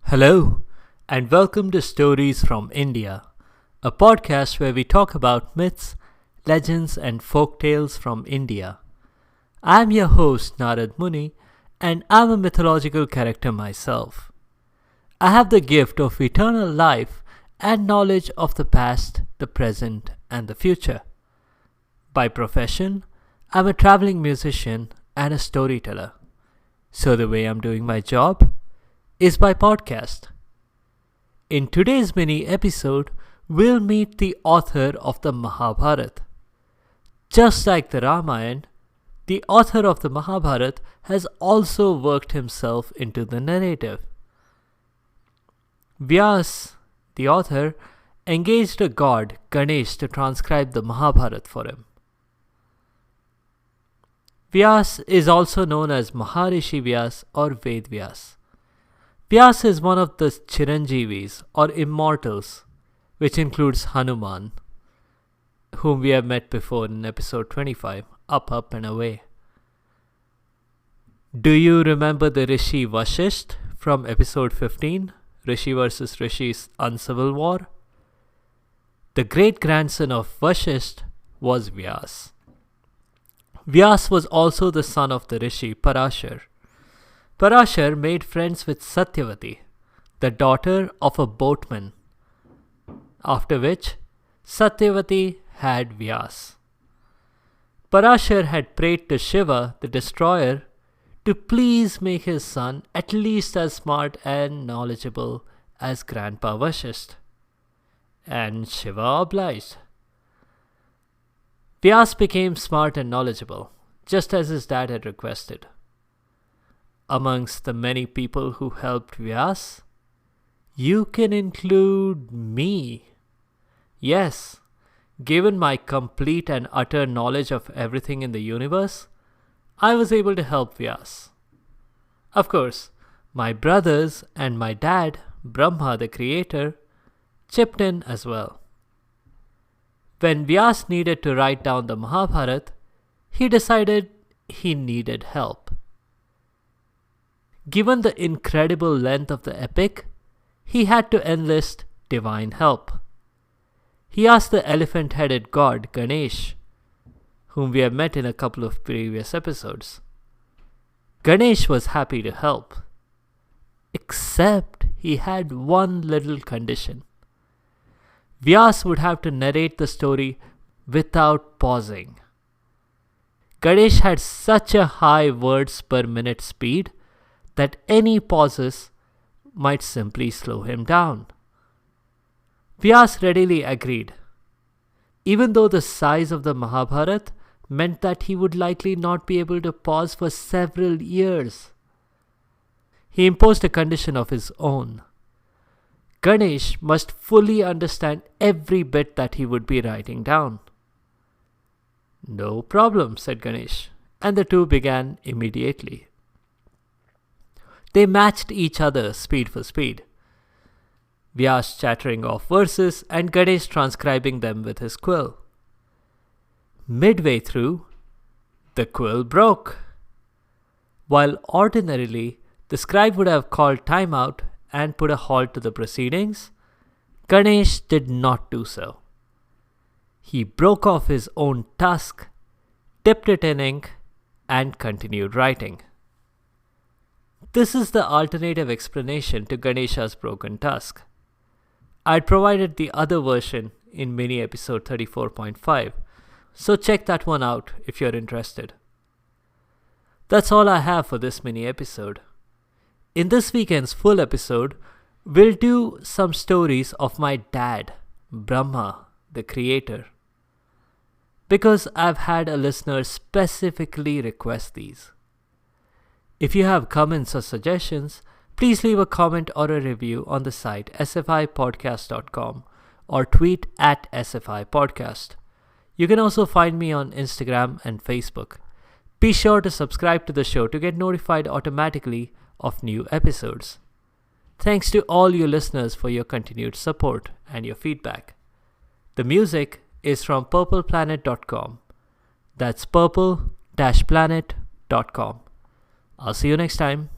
Hello, and welcome to Stories from India, a podcast where we talk about myths, legends, and folk tales from India. I'm your host, Narad Muni, and I'm a mythological character myself. I have the gift of eternal life and knowledge of the past, the present, and the future. By profession, I'm a traveling musician and a storyteller. So the way I'm doing my job is by podcast. In today's mini episode, we'll meet the author of the Mahabharat. Just like the Ramayana, the author of the Mahabharat has also worked himself into the narrative. Vyas, the author, engaged a god, Ganesh, to transcribe the Mahabharat for him. Vyas is also known as Maharishi Vyas or Ved Vyas. Vyas is one of the Chiranjeevis or immortals, which includes Hanuman, whom we have met before in episode 25, Up, Up and Away. Do you remember the Rishi Vashisht from episode 15, Rishi versus Rishi's uncivil war? The great-grandson of Vashisht was Vyas. Vyas was also the son of the Rishi Parashar. Parashar made friends with Satyavati, the daughter of a boatman, after which Satyavati had Vyas. Parashar had prayed to Shiva, the destroyer, to please make his son at least as smart and knowledgeable as Grandpa Vashisht. And Shiva obliged. Vyas became smart and knowledgeable, just as his dad had requested. Amongst the many people who helped Vyas, you can include me. Yes, given my complete and utter knowledge of everything in the universe, I was able to help Vyas. Of course, my brothers and my dad, Brahma the creator, chipped in as well. When Vyas needed to write down the Mahabharat, he decided he needed help. Given the incredible length of the epic, he had to enlist divine help. He asked the elephant-headed god Ganesh, whom we have met in a couple of previous episodes. Ganesh was happy to help, except he had one little condition. Vyas would have to narrate the story without pausing. Ganesh had such a high words per minute speed that any pauses might simply slow him down. Vyas readily agreed, even though the size of the Mahabharat meant that he would likely not be able to pause for several years. He imposed a condition of his own. Ganesh must fully understand every bit that he would be writing down. No problem, said Ganesh, and the two began immediately. They matched each other speed for speed. Vyas chattering off verses and Ganesh transcribing them with his quill. Midway through, the quill broke. While ordinarily the scribe would have called time out and put a halt to the proceedings, Ganesh did not do so. He broke off his own tusk, dipped it in ink, and continued writing. This is the alternative explanation to Ganesha's broken tusk. I'd provided the other version in mini episode 34.5, so check that one out if you're interested. That's all I have for this mini episode. In this weekend's full episode, we'll do some stories of my dad, Brahma, the creator, because I've had a listener specifically request these. If you have comments or suggestions, please leave a comment or a review on the site sfipodcast.com or tweet at sfipodcast. You can also find me on Instagram and Facebook. Be sure to subscribe to the show to get notified automatically of new episodes. Thanks to all you listeners for your continued support and your feedback. The music is from purpleplanet.com. That's purple-planet.com. I'll see you next time.